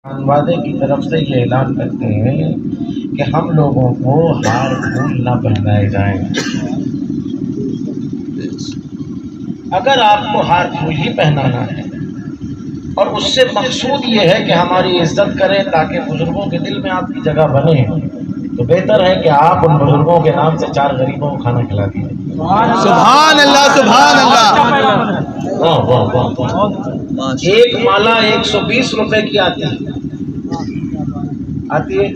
وعدے کی طرف سے یہ اعلان کرتے ہیں کہ ہم لوگوں کو ہار پھول نہ پہنائے جائیں۔ اگر آپ کو ہار پھول ہی پہنانا ہے اور اس سے مقصود یہ ہے کہ ہماری عزت کریں تاکہ بزرگوں کے دل میں آپ کی جگہ بنے، تو بہتر ہے کہ آپ ان بزرگوں کے نام سے 4 غریبوں کو کھانا کھلا دیجیے۔ سبحان اللہ سبحان اللہ۔ واہ واہ واہ واہ۔ ایک مالا 120 روپے کی آتی ہے، آتی ہے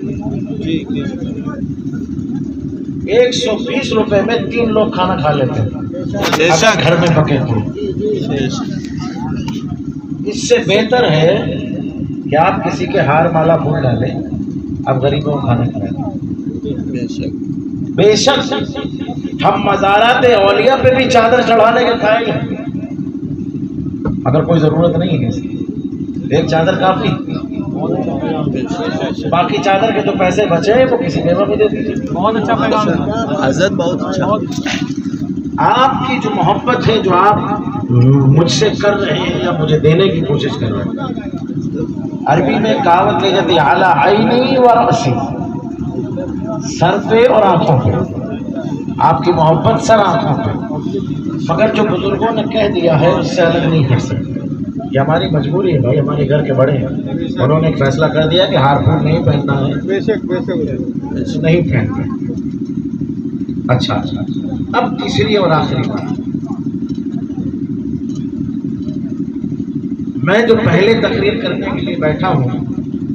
120 روپے میں 3 لوگ کھانا کھا لیتے ہیں اگر گھر میں پکے تو۔ اس سے بہتر ہے کہ آپ کسی کے ہار مالا پھول ڈالیں، آپ غریبوں کو کھانا کھلائیں۔ بے شک ہم مزارات اولیاء پہ بھی چادر چڑھانے کے کھائیں گے اگر کوئی ضرورت نہیں ہے، ایک چادر کافی، باقی چادر کے جو پیسے بچے وہ کسی بیوہ میں دے دیجیے۔ بہت اچھا پیغام حضرت، بہت اچھا۔ آپ کی جو محبت ہے جو آپ مجھ سے کر رہے ہیں یا مجھے دینے کی کوشش کر رہے ہیں، عربی میں کہاوت ہے جاتی اعلیٰ عینی و رأسی، سر پہ اور آنکھوں پہ، آپ کی محبت سر آنکھوں پہ، مگر جو بزرگوں نے کہہ دیا ہے اس سے الگ نہیں کر سکتے، یہ ہماری مجبوری ہے بھائی، ہمارے گھر کے بڑے ہیں، انہوں نے ایک فیصلہ کر دیا کہ ہار پھول نہیں پہننا ہے، نہیں پہننا۔ اچھا، اب تیسری اور آخری بات، میں جو پہلے تقریر کرنے کے لیے بیٹھا ہوں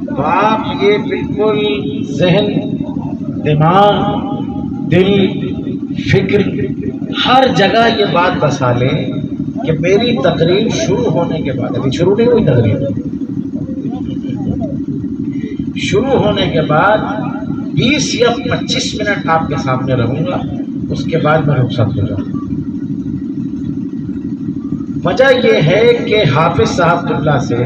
تو آپ یہ بالکل ذہن، دماغ، دل، فکر ہر جگہ یہ بات بسا لیں کہ میری تقریر شروع ہونے کے بعد، ابھی شروع نہیں ہوئی تقریر، شروع ہونے کے بعد 20 یا 25 منٹ آپ کے سامنے رہوں گا، اس کے بعد میں رخصت ہو جاؤں گا۔ وجہ یہ ہے کہ حافظ صاحب قبلہ سے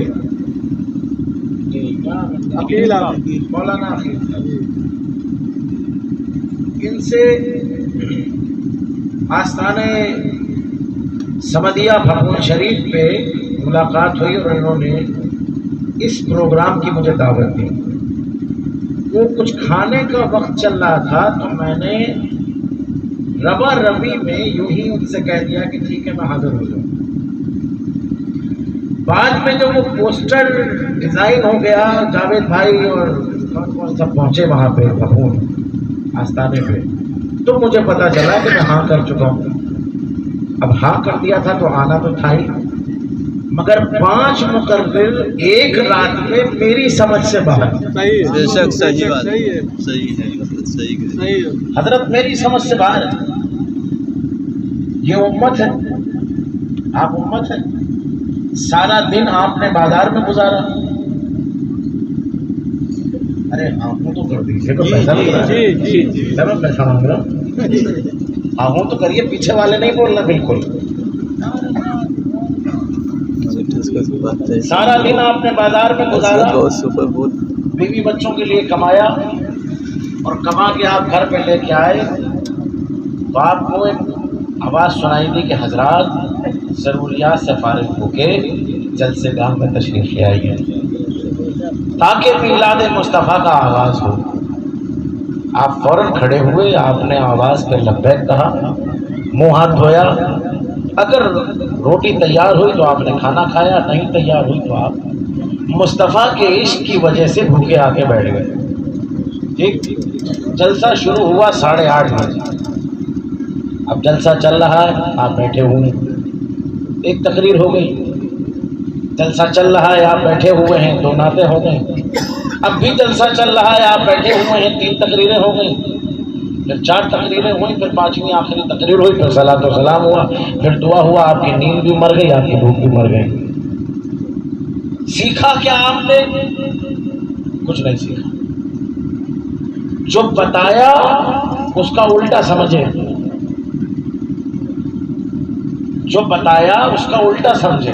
مولانا عقیل صاحب، ان سے آستانِ سمدیہ بھگوان شریف پہ ملاقات ہوئی اور انہوں نے اس پروگرام کی مجھے دعوت دی۔ وہ کچھ کھانے کا وقت چل رہا تھا تو میں نے ربا ربی میں یوں ہی ان سے کہہ دیا کہ ٹھیک ہے میں حاضر ہو جاؤں۔ بعد میں جب وہ پوسٹر ڈیزائن ہو گیا، جاوید بھائی اور کون سب پہنچے وہاں پہ بھگوان آستانے پہ، تو مجھے پتا چلا کہ میں ہاں کر چکا ہوں۔ اب ہاں کر دیا تھا تو آنا تو تھا ہی، مگر 5 مقرر ایک رات میں میری سمجھ سے باہر۔ بے شک صحیح بات ہے، صحیح ہے، صحیح ہے حضرت، میری سمجھ سے باہر ہے۔ یہ امت ہے، آپ امت ہے، سارا دن آپ نے بازار میں گزارا، ارے آنکھوں تو کر دیجیے، کوئی پیسہ نہیں رہا ہے، میں پیسہ مانگ رہا ہوں، آنکھوں تو کریے، پیچھے والے نہیں بولنا بالکل۔ سارا دن آپ نے بازار میں گزارا، بیوی بچوں کے لیے کمایا، اور کما کے آپ گھر پہ لے کے آئے تو آپ کو ایک آواز سنائی دی کہ حضرات ضروریات سے فارغ ہو کے جلسے گاہ میں تشریف لے آئیے تاکہ میلاد مصطفیٰ کا آغاز ہو۔ آپ فوراً کھڑے ہوئے، آپ نے آواز پہ لبیک کہا، منہ ہاتھ دھویا، اگر روٹی تیار ہوئی تو آپ نے کھانا کھایا، نہیں تیار ہوئی تو آپ مصطفیٰ کے عشق کی وجہ سے بھوکے آ کے بیٹھ گئے۔ ٹھیک، جلسہ شروع ہوا 8:30 بجے، اب جلسہ چل رہا ہے، آپ بیٹھے ہوئے ہیں، ایک تقریر ہو گئی، جلسہ چل رہا ہے، آپ بیٹھے ہوئے ہیں، 2 نعتیں ہو گئیں، اب بھی جلسہ چل رہا ہے، آپ بیٹھے ہوئے ہیں، 3 تقریریں ہو گئیں، پھر 4 تقریریں ہوئیں، پھر 5ویں آخری تقریر ہوئی، پھر صلاۃ و سلام ہوا، پھر دعا ہوا، آپ کی نیند بھی مر گئی، آپ کی بھوک بھی مر گئی۔ سیکھا کیا آپ نے؟ کچھ نہیں سیکھا، جو بتایا اس کا الٹا سمجھے، جو بتایا اس کا الٹا سمجھے۔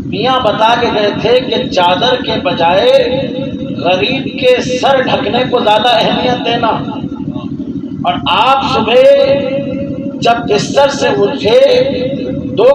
میاں بتا کے گئے تھے کہ چادر کے بجائے غریب کے سر ڈھکنے کو زیادہ اہمیت دینا، اور آپ صبح جب بستر سے اٹھے 2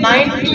90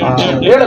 1.5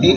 3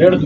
1.5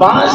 5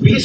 20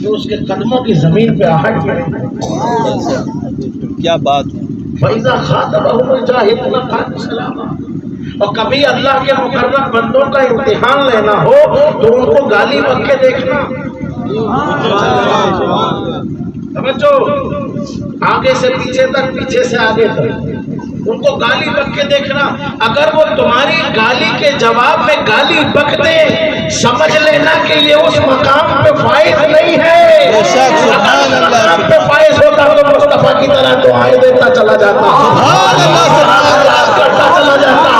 کہ اس کے قدموں کی زمین پہ آہٹ کرے. کیا بات ہے. وَإِذَا خَاطَبَهُمُ الْجَاهِلُونَ قَالُوا سَلَامًا. اور کبھی اللہ کے مقرب بندوں کا امتحان لینا ہو تو ان کو گالی بک کے دیکھنا. سمجھو، آگے سے پیچھے تک، پیچھے سے آگے تک ان کو گالی بک کے دیکھنا. اگر وہ تمہاری گالی کے جواب میں گالی بک دے، سمجھ لینا کہ یہ اس مقام پہ فائز نہیں ہے. مقام پہ فائز ہوتا تو مصطفیٰ کی طرح دعائیں دیتا چلا جاتا، کرتا چلا جاتا،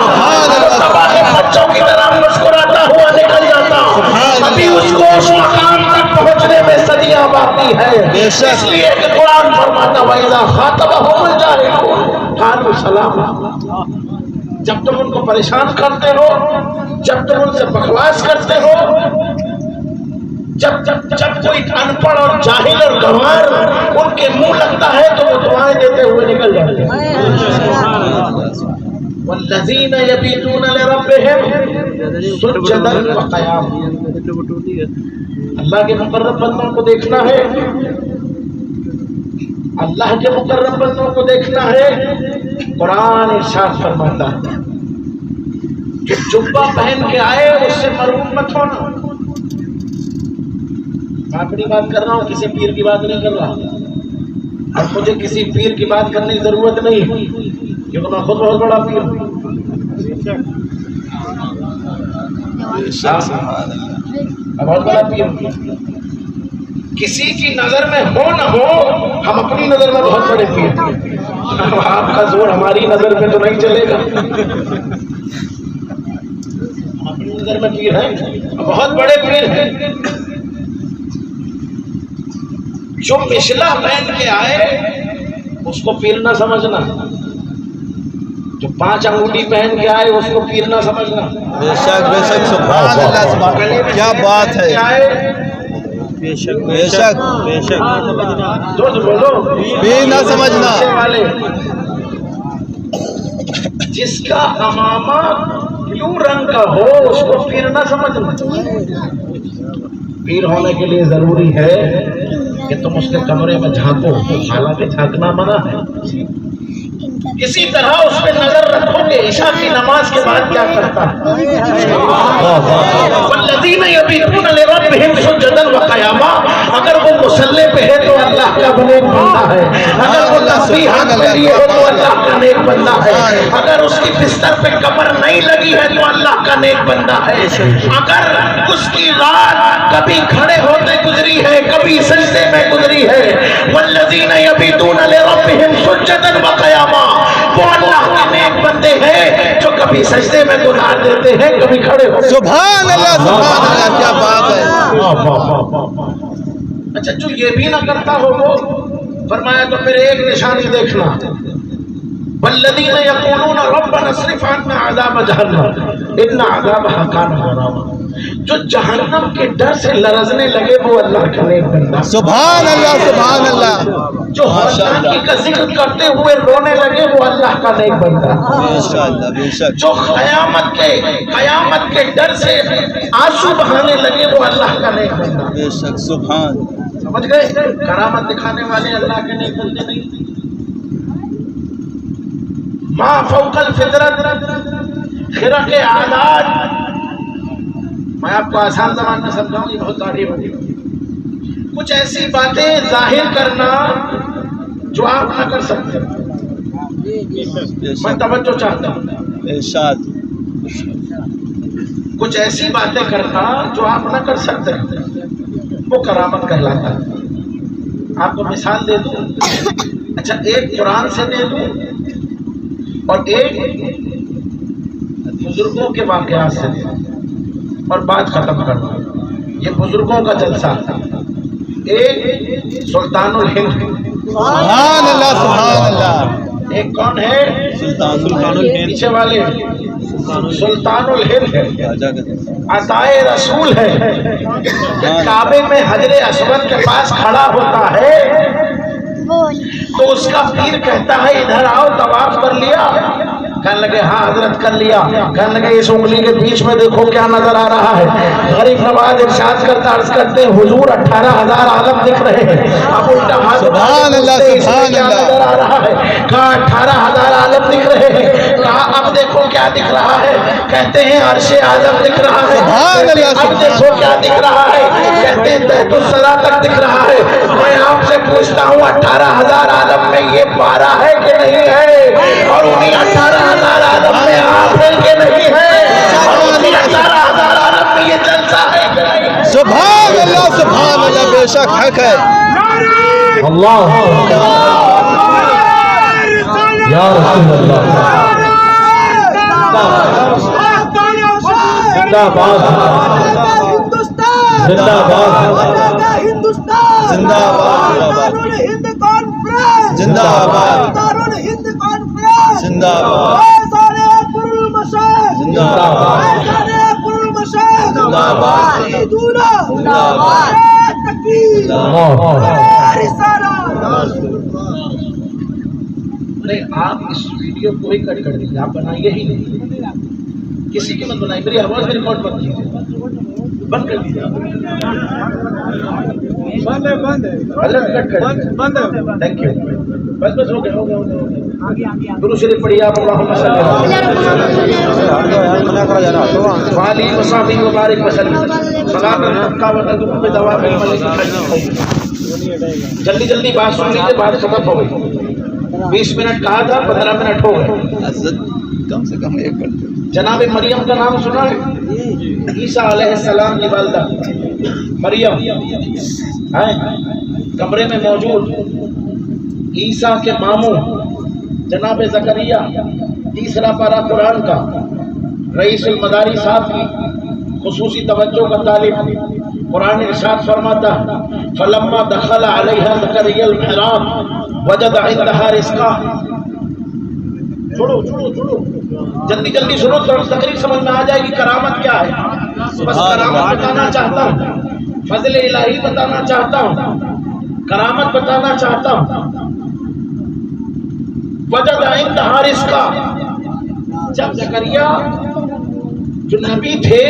مصطفیٰ کے بچوں کی طرح مسکراتا ہوا نکل جاتا. ابھی اس کو اس مقام تک پہنچنے میں صدیاں باقی ہے. اس لیے کہ قرآن فرماتا وَإِذَا خَاطَبَهُمُ الْجَاهِلُونَ قَالُوا سَلَامًا. جب تم ان کو پریشان کرتے ہو، جب تم ان سے بکواس کرتے ہو، جب کوئی ان پڑھ اور جاہل اور گنوار ان کے منہ لگتا ہے تو وہ دعائیں دیتے ہوئے نکل جاتے ہیں. والذین یبیتون لربہم سجدا وقیاما. اللہ کے مقرب بندوں کو دیکھنا ہے، اللہ کے مقرب بندوں کو دیکھنا ہے. قرآن ارشاد فرماتا ہے جو جبہ پہن کے آئے اس سے محروم مت ہونا. میں اپنی بات کر رہا ہوں، کسی پیر کی بات نہیں کر رہا. اور مجھے کسی پیر کی بات کرنے کی ضرورت نہیں کیونکہ میں خود بہت بڑا پیر ہوں. میں بہت بڑا پیر ہوں. کسی کی نظر میں ہو نہ ہو، ہم اپنی نظر میں بہت بڑے پیر ہیں. آپ کا زور ہماری نظر میں تو نہیں چلے گا. اپنی نظر میں پیر ہیں، بہت بڑے پیر ہیں. جو مسلا پہن کے آئے اس کو پیر نہ سمجھنا، جو 5 انگوٹھی پہن کے آئے اس کو پیر نہ سمجھنا. بے شک بے شک. سبحان اللہ. کیا بات ہے. بے شک بے شک بے شک. بولو پیر نہ سمجھنا. جس کا امامہ بلو رنگ کا ہو اس کو پیر نہ سمجھنا. پیر ہونے کے لیے ضروری ہے کہ تم اس کے کمرے میں جھانکو، حالانکہ جھانکنا منع ہے. اسی طرح اس پہ نظر رکھو کہ عشاء کی نماز کے بعد کیا کرتا ہے. والذین یبیتون لربہم سجدا وقیاما. اگر وہ مصلی پہ ہے تو اللہ کا نیک بندہ ہے. اگر وہ تسبیح ہاتھ میں لیے ہو تو اللہ کا نیک بندہ ہے. اگر اس کی بستر پہ کمر نہیں لگی ہے تو اللہ کا نیک بندہ ہے. اگر اس کی رات کبھی کھڑے ہوتے گزری ہے، کبھی سجدے میں گزری ہے. والذین یبیتون لربہم سجدا وقیاما. وہ اللہ کے نیک بندے ہیں جو کبھی سجدے میں گزار دیتے ہیں، کبھی کھڑے ہو. سبحان اللہ. سبحان اللہ. کیا بات ہے. اچھا جو یہ بھی نہ کرتا ہو وہ فرمایا تو پھر ایک نشانی دیکھنا. والذین یقولون ربنا اصرف عنا عذاب جہنم ان عذابها کان غراما. جو جہنم کے ڈر سے لرزنے لگے وہ اللہ کا نیک بندہ. سبحان اللہ. سبحان اللہ. جو ہلاکی کا ذکر کرتے ہوئے رونے لگے وہ اللہ کا نیک بندہ. جو قیامت کے ڈر سے آنسو بہانے لگے وہ اللہ کا نیک بندہ. سبحان. سمجھ گئے؟ کرامت دکھانے والے اللہ کے نیک بندے نہیں. ما فوق الفطرت خرق عادات. میں آپ کو آسان زبان میں سمجھاؤں، یہ بہت تعریف ہوگی. کچھ ایسی باتیں ظاہر کرنا جو آپ نہ کر سکتے. میں توجہ چاہتا ہوں. کچھ ایسی باتیں کرنا جو آپ نہ کر سکتے وہ کرامت کہلاتا ہے. آپ کو مثال دے دوں. اچھا ایک قرآن سے دے دوں اور ایک بزرگوں کے واقعات سے دے دوں اور بات ختم کرنا. یہ بزرگوں کا جلسہ. ایک سلطان الہند. سبحان اللہ. سبحان اللہ. ایک کون ہے؟ سلطان الہند. پیچھے والے سلطان الہند ہے. عطائے رسول ہے. کعبے میں حجر اسود کے پاس کھڑا ہوتا ہے تو اس کا پیر کہتا ہے ادھر آؤ، طواف کر لیا؟ کہنے لگے ہاں حضرت کر لیا. کہنے لگے اس انگلی کے بیچ میں دیکھو کیا نظر آ رہا ہے. غریب نواز ارشاد کرتا عرض کرتے ہیں حضور 18,000 عالم دکھ رہے ہیں. اب الٹا سبحان اللہ سبحان کیا نظر آ رہا ہے؟ کہا 18,000 عالم دکھ رہے ہیں. کہا اب دیکھو کیا دکھ رہا ہے؟ کہتے ہیں عرش اعظم دکھ رہا ہے. اب دیکھو کیا دکھ رہا ہے؟ کہتے ہیں تحت الثری تک دکھ رہا ہے. میں آپ سے پوچھتا ہوں 18,000 عالم میں یہ پارا ہے کہ نہیں ہے؟ اور انہیں 18,000 عالم میں آپ ہیں کہ نہیں ہے؟ اور انہیں 18,000 عالم میں یہ جلسہ ہے کہ نہیں؟ سبحان اللہ بے شک حق ہے. اللہ یا رسول اللہ زندہ باد زندہ باد زندہ باد زندہ باد زندہ باد نہیں آپ اس ویڈیو کو ہی کٹ کر دیجیے. آپ بنائیے ہی نہیں, کسی کی مت بنائیے. میری آواز میں ریکارڈ مت کیجیے, بند کر دیجیے. Thank you. بس ہو گیا. درود شریف پڑھیے آپ. اللہم صلی علی وصحبہ وبارک وسلم. صلاۃ کا وتدعو بدوا بالملک. جلدی جلدی بات سن لیجیے, بات ختم ہو گئی. 20 منٹ کہا تھا, 15 منٹ ہو گئے. کم سے کم ایک گھنٹے. جناب مریم کا نام سنا ہے؟ عیسیٰ علیہ السلام کی والدہ مریم ہیں کمرے میں موجود. عیسیٰ کے ماموں جناب زکریا, تیسرا پارہ قرآن کا, رئیس المداری صاحب کی خصوصی توجہ کا طالب. قرآن ارشاد فرماتا فلما دخل علیہا زکریا المحراب وجد عندها رزقا. چھوڑو چھوڑو چھوڑو, جلدی جلدی سنو, تقریر سمجھ میں آ جائے گی. کرامت کیا ہے بس کرامت بتانا چاہتا ہوں, فضل الہی بتانا چاہتا ہوں, کرامت بتانا چاہتا ہوں. وجد عندها رزقا. جب زکریا جو نبی تھے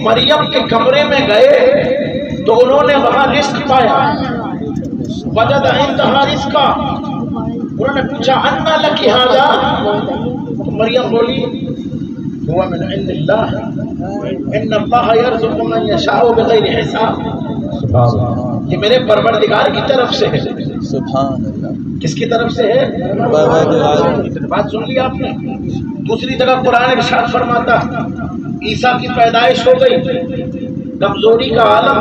مریم کے کمرے میں گئے تو انہوں نے وہاں رزق پایا. وجد عندها رزقا. انہوں نے پوچھا انا لکی ھذا, تو مریم بولی هو من عند اللہ ان اللہ یرزق من یشاء بغیر حساب. یہ میرے پروردگار کی طرف سے ہے. سبحان اللہ. کس کی طرف سے ہے؟ بات سن لی آپ نے. دوسری جگہ قرآن ارشاد فرماتا عیسیٰ کی پیدائش ہو گئی, کمزوری کا عالم,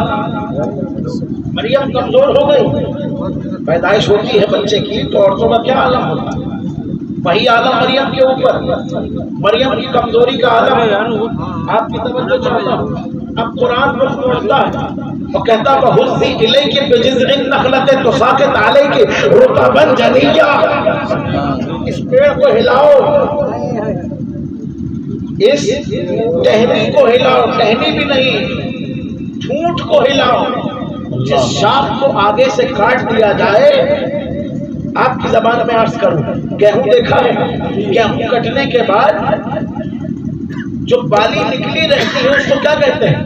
مریم کمزور ہو گئی. پیدائش ہوتی ہے بچے کی تو عورتوں کا کیا عالم ہوتا ہے؟ وہی عالم مریم کے اوپر, مریم کی کمزوری کا عالم. آپ کی توجہ چاہتا ہوں. اب قرآن پر پڑھتا ہے اور کہتا بہزی الیک بجذع النخلۃ تساقط علیک رطبا جنیا. اس پیڑ کو ہلاؤ, اس ٹہنی کو ہلاؤ, ٹہنی بھی نہیں ٹھونٹ کو ہلاؤ. جس شاخ کو آگے سے کاٹ دیا جائے, آپ کی زبان میں عرض کروں, گیہوں دیکھا ہے, گیہوں کٹنے کے بعد جو بالی نکلی رہتی ہے اس کو کیا کہتے ہیں؟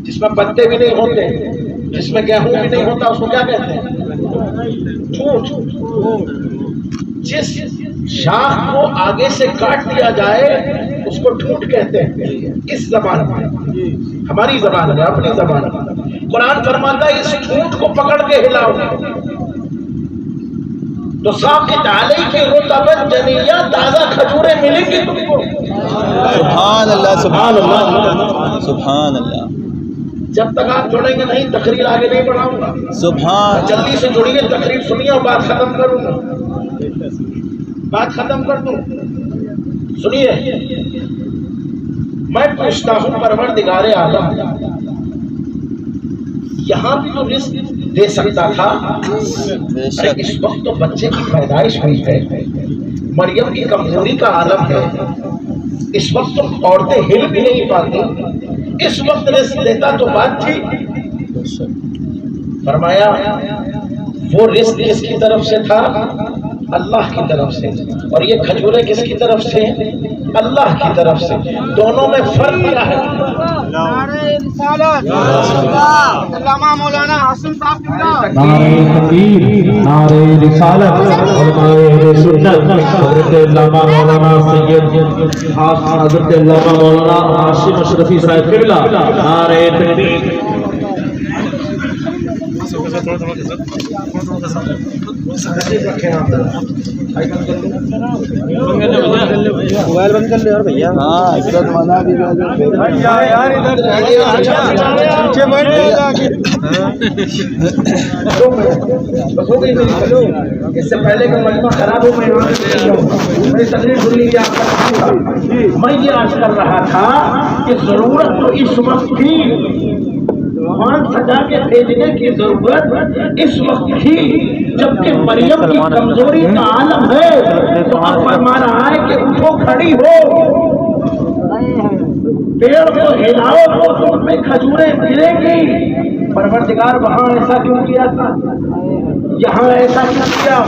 جس میں پتے بھی نہیں ہوتے, جس میں گیہوں بھی نہیں ہوتا اس کو کیا کہتے ہیں؟ ٹھونٹ. جس شاخ کو آگے سے کاٹ دیا جائے اس کو ٹھونٹ کہتے ہیں. اس زبان میں, ہماری زبان میں, اپنی زبان میں قرآن فرماتا ہے اس ٹھونٹ کو پکڑ کے ہلاؤ تو ساقط علیک رطبا جنیا, تازہ کھجوریں ملیں گی تم کو. سبحان اللہ سبحان اللہ سبحان اللہ. جب تک آپ جڑیں گے نہیں تقریر آگے نہیں بڑھاؤں گا. سبحان. جلدی سے جڑیے, تقریر سنیے اور بات ختم کروں گا. بات ختم کر دوں. سنیے, میں پوچھتا ہوں پروردگار عالم یہاں بھی تو رزق دے سکتا تھا. اس وقت تو بچے کی پیدائش ہوئی ہے, مریم کی کمزوری کا عالم ہے, اس وقت تو عورتیں ہل بھی نہیں پاتی. اس وقت رزق دیتا تو بات تھی. فرمایا وہ رزق کس کی طرف سے تھا؟ اللہ کی طرف سے. اور یہ کھجورے کس کی طرف سے ہیں؟ اللہ کی طرف سے. دونوں میں فرق کیا ہے؟ علامہ مولانا حسن صاحب نعرہ تکبیر، نعرہ رسالت، علماء سنت، حضرت علامہ مولانا سید حضرت علامہ مولانا ہاشم اشرفی صاحب قبلہ، نعرہ تکبیر. موبائل بند کر لے اور بھیا. ہاں عزت منا بھی اس سے پہلے کہ مجمع خراب ہو میں تقریر سن لیجیے. میں یہ عرض کر رہا تھا کہ ضرورت تو اس وقت تھی، قرآن سجا کے بھیجنے کی ضرورت اس وقت تھی جبکہ مریم کی کمزوری کا عالم ہے. تو اب فرما رہا ہے کہ اٹھو، کھڑی ہو، پیڑ کو ہلاؤ تو تم پہ کھجوریں گرے گی. پروردگار وہاں ایسا کیوں کیا تھا، یہاں ایسا کیوں کیا؟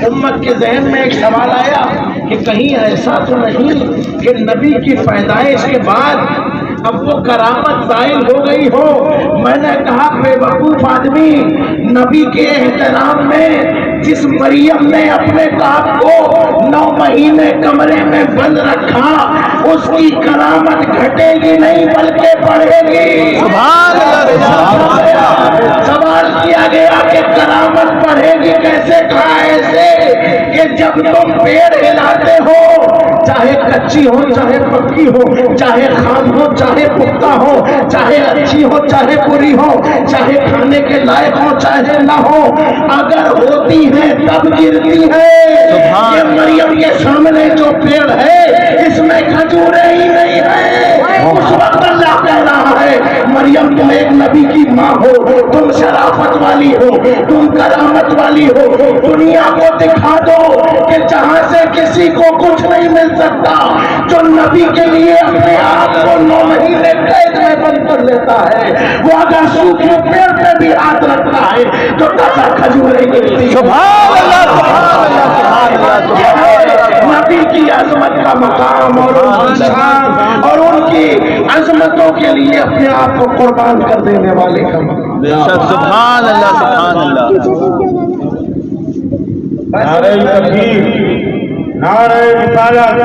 امت کے ذہن میں ایک سوال آیا کہ کہیں ایسا تو نہیں کہ نبی کی پیدائش کے بعد اب وہ کرامت ظاہر ہو گئی ہو. میں نے کہا بے وقوف آدمی، نبی کے احترام میں جس مریم نے اپنے باپ کو 9 مہینے کمرے میں بند رکھا، اس کی کرامت گھٹے گی نہیں بلکہ بڑھے گی. سوال کیا گیا کہ کرامت بڑھے گی کیسے؟ کہا ایسے کہ جب تم پیڑ ہلاتے ہو، چاہے کچی ہو چاہے پکی ہو، چاہے خام ہو چاہے پختہ ہو، چاہے اچھی ہو چاہے بری ہو، چاہے کھانے کے لائق ہو چاہے نہ ہو، اگر ہوتی ہے تب گرتی ہے. یہ مریم کے سامنے جو پیڑ ہے اس میں کھجوریں ہی نہیں ہے. اس وقت اللہ کہہ رہا ہے مریم تم ایک نبی کی ماں ہو، تم شرافت والی ہو، تم کرامت والی ہو. دنیا کو دکھا دو کہ جہاں سے کسی کو کچھ نہیں مل سکتا، جو نبی کے لیے اپنے آپ کو 9 مہینے قید میں بند کر لیتا ہے، وہ اگر سوکھے پیڑ پہ بھی ہاتھ رکھتا ہے تو تازہ کھجوریں گرتی. نبی کی عظمت کا مقام اور ان کی عظمتوں کے لیے اپنے آپ کو قربان کر دینے والے کا مقام. سبحان اللہ، سبحان اللہ. نعرہ تکبیر، نعرہ رسالت،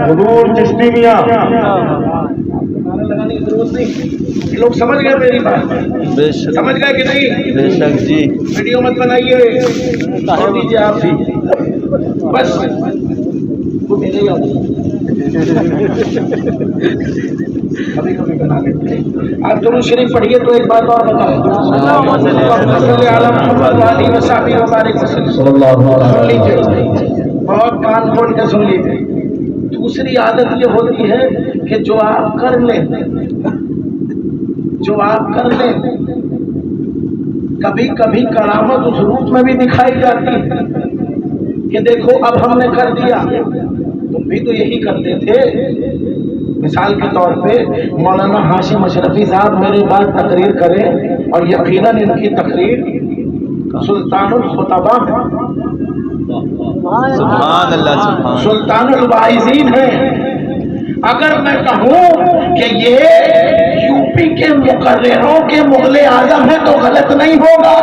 حضور چشتی میاں. لگانے کی ضرورت نہیں. یہ لوگ سمجھ گئے میری بات؟ بے شک، سمجھ گئے کہ نہیں؟ بے شک جی. ویڈیو مت بنائیے، چھوڑ دیجیے آپ بھی بس. وہ میرے یاد کبھی کبھی بنا لیتے ہیں. آپ درود شریف پڑھیے تو ایک بات اور بتاؤں. سن لیجیے، بہت کان کھول کے سن لیجیے. دوسری عادت یہ ہوتی ہے کہ جو آپ کر لیں کبھی کبھی کرامت اس روپ میں بھی دکھائی جاتی ہے کہ دیکھو اب ہم نے کر دیا، تم بھی تو یہی کرتے تھے. مثال کے طور پہ مولانا ہاشم اشرفی صاحب میرے بعد تقریر کریں اور یقیناً ان کی تقریر سلطان الخطبہ، سبحان اللہ، سبحان سلطان الواعظین ہے. اگر میں کہوں کہ یہ یوپی کے مقرروں کے مغل اعظم ہے تو غلط نہیں ہوگا.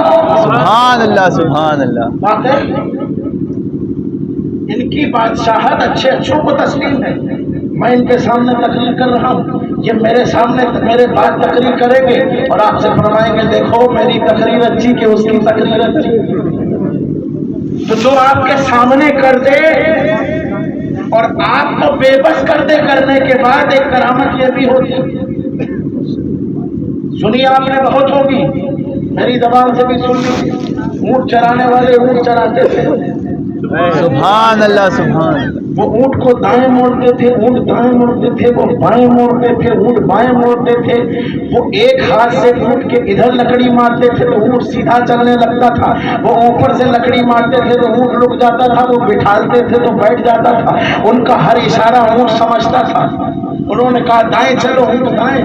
سبحان اللہ، سبحان اللہ. واقعی ان کی بادشاہت اچھے اچھوں کو تسلیم ہے. میں ان کے سامنے تقریر کر رہا ہوں، یہ میرے سامنے میرے بعد تقریر کریں گے اور آپ سے فرمائیں گے دیکھو میری تقریر اچھی کہ اس کی تقریر اچھی. تو جو آپ کے سامنے کر دے اور آپ کو بے بس کر دے کرنے کے بعد ایک کرامت یہ بھی ہوتی. سنیے آپ نے بہت ہوگی، میری زبان سے بھی سن لی. اونٹ چرانے والے اونٹ چراتے تھے، سبحان اللہ، سبحان. وہ اونٹ کو دائیں موڑتے تھے، اونٹ دائیں موڑتے تھے، وہ بائیں موڑتے تھے، اونٹ بائیں موڑتے تھے. وہ ایک ہاتھ سے اونٹ کے ادھر لکڑی مارتے تھے تو اونٹ سیدھا چلنے لگتا تھا، وہ اوپر سے لکڑی مارتے تھے تو اونٹ رک جاتا تھا، وہ بٹھالتے تھے تو بیٹھ جاتا تھا. ان کا ہر اشارہ اونٹ سمجھتا تھا. انہوں نے کہا دائیں چلو، اونٹ دائیں.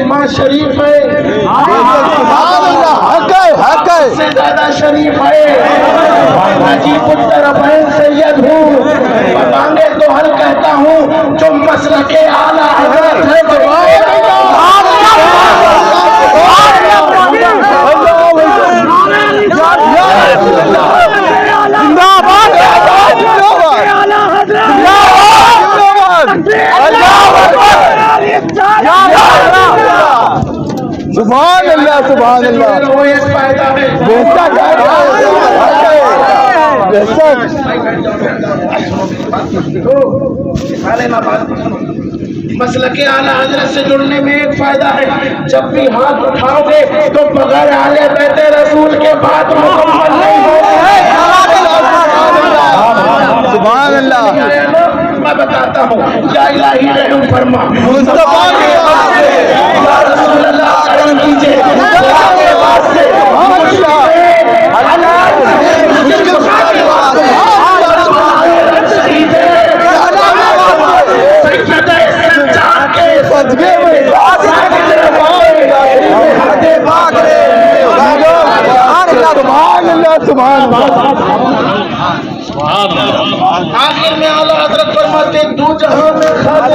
جمعہ شریف ہے، سبحان اللہ، حق ہے، حق ہے، سے زیادہ شریف ہے، نجیب الطرفین سید ہوں، بتانے تو حل کہتا ہوں، جو مسلک اعلیٰ حضرت ہے سبحان اللہ، سبحان اللہ، رویت پیدا ہے، مسلک اعلیٰ حضرت سے جڑنے میں ایک فائدہ ہے، جب بھی ہاتھ اٹھاؤ گے تو بغیر اہل بیت رسول کے بعد مکمل نہیں ہوگی۔ سبحان اللہ، میں بتاتا ہوں، یا الہی رحم فرما، مصطفیٰ کے واسطے، یا رسول اللہ کرم کیجئے، خدا کے واسطے، آخر میں اعلیٰ حضرت فرماتے ہیں، دو جہاں میں خادم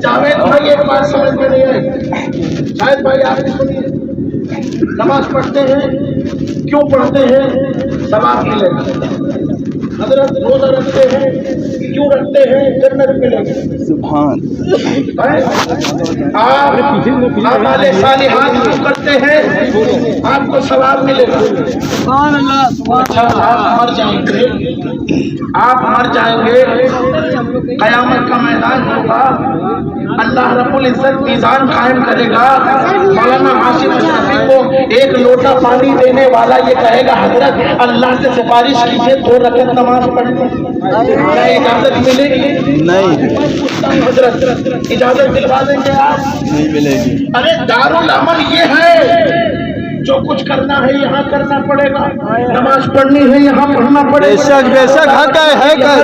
جاوید بھائی ایک بات سمجھ میں نہیں آئی، شاید بھائی آپ نے سنی ہے، نماز پڑھتے ہیں، کیوں پڑھتے ہیں؟ ثواب ملے گا۔ حضرت روزہ رکھتے ہیں، کیوں رکھتے ہیں؟ جنت ملے گی۔ سبحان آپ اعمال صالحات کیوں کرتے ہیں؟ آپ کو ثواب ملے گا۔ اچھا، آپ مر جائیں گے، آپ مر جائیں گے، قیامت کا میدان ہوگا، اللہ رب العزت میزان قائم کرے گا، مولانا ہاشم اشرفی کو ایک لوٹا پانی دینے والا یہ کہے گا، حضرت اللہ سے سفارش کیجئے 2 رکعت نماز پڑھنے، کیا اجازت ملے گی؟ نہیں، حضرت اجازت دلوا دیں گے آپ؟ نہیں ملے گی۔ ارے دارالعمل یہ ہے، جو کچھ کرنا ہے یہاں کرنا پڑے گا، نماز پڑھنی ہے یہاں پڑھنا پڑے بے گا، شک، بے شک، حق ہے، حق ہے،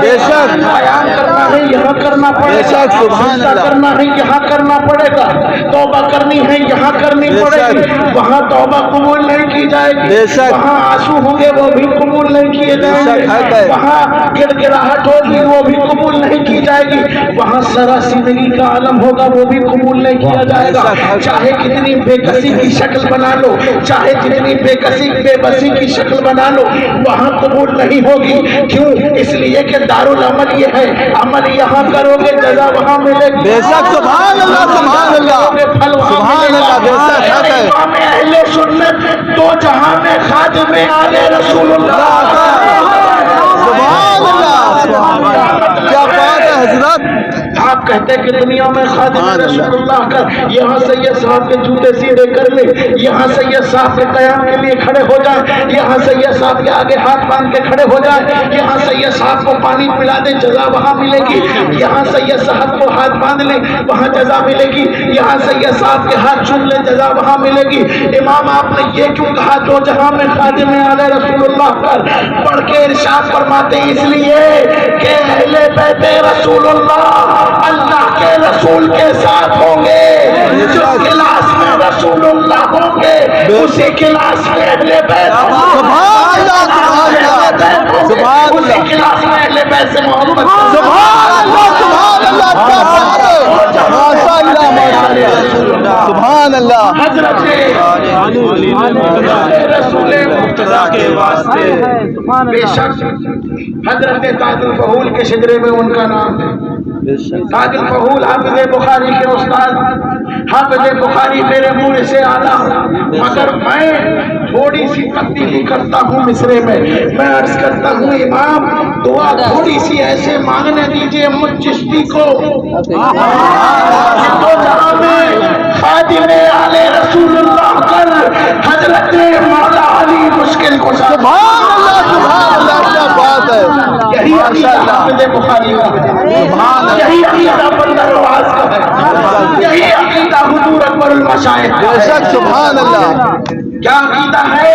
بے شک، بیان کرنا ہے یہاں کرنا پڑے بے گا، شک، سبحان سجدہ اللہ، کرنا ہے یہاں کرنا پڑے گا، توبہ کرنی ہے یہاں کرنی بے پڑے گی، شک، وہاں توبہ قبول نہیں کی جائے گی، بے شک، وہاں آنسو ہوں گے وہ بھی قبول نہیں کیے جائیں بے گے، شک، حق ہے، وہاں گڑگڑاہٹ ہوگی وہ بھی قبول نہیں کی جائے گی، وہاں سراسیدگی کا عالم ہوگا وہ بھی قبول نہیں کیا جائے گا، بے شک، حق ہے، چاہے کتنی بے کسی کی شکل بنا لو، چاہے جتنی بے بسی کی شکل بنا لو، وہاں قبول نہیں ہوگی۔ کیوں؟ اس لیے کہ دارالعمل یہ ہے، عمل یہاں کرو گے جزا وہاں ملے گی، بے شک، سبحان اللہ، سبحان اللہ، پھل وہاں سبحان ملے گا۔ اللہ، بے شک، حق ہے، امام اہل سنت 2 جہاں میں خادم آل رسول اللہ، سبحان اللہ، کیا بات ہے حضرت، آپ کہتے کہ دنیا میں خادم رسول اللہ کا، یہاں سید صاحب کے جوتے سیدھے کر لے، یہاں سید صاحب کے قیام کے لیے کھڑے ہو جائیں، یہاں سید صاحب کے آگے ہاتھ باندھ کے کھڑے ہو جائیں، یہاں سید صاحب کو پانی پلا دے جزا وہاں ملے گی، یہاں سید صاحب کو ہاتھ باندھ لے وہاں جزا ملے گی، یہاں سید صاحب کے ہاتھ چوم لے جزا وہاں ملے گی۔ امام آپ نے یہ کیوں کہا 2 جہاں میں خادم آل رسول اللہ کر پڑھ کے ارشاد فرماتے ہیں، اس لیے کہ اہل بیت رسول اللہ اللہ کے رسول کے ساتھ ہوں گے، جو کلاس میں رسول اللہ ہوں گے اسی کلاس میں اہل بیت، سبحان اللہ، سبحان اللہ، سبحان اسی اللہ، کلاس میں اہل بیت سے محبت، سبحان اللہ، سبحان اللہ، کیا بات ہے، ماشاء اللہ، ماشاء اللہ، سبحان اللہ، حضرت رسول مقتدیٰ کے واسطے بے شک حضرت تاج الفہول کے شجرے میں ان کا نام ہے۔ تاج الفہول حافظ بخاری کے استاد، حافظ بخاری میرے منہ سے آلہ، مگر میں تھوڑی سی تبدیلی کرتا ہوں مصرے میں عرض کرتا ہوں امام دعا تھوڑی سی ایسے مانگنے دیجئے مجھ چشتی کو، 2 جہاں میں خادم آل رسول اللہ کر حضرت مولا علی مشکل کو سبحان اللہ، سبحان اللہ، کیا بات ہے، یہی عقیدہ حافظ بخاری کا ہے، یہی عقیدہ بندر نواز کا ہے، یہی عقیدہ حضور اکبر المشائخ کا بے ہے۔ شک، سبحان اللہ، کیا عقیدہ ہے؟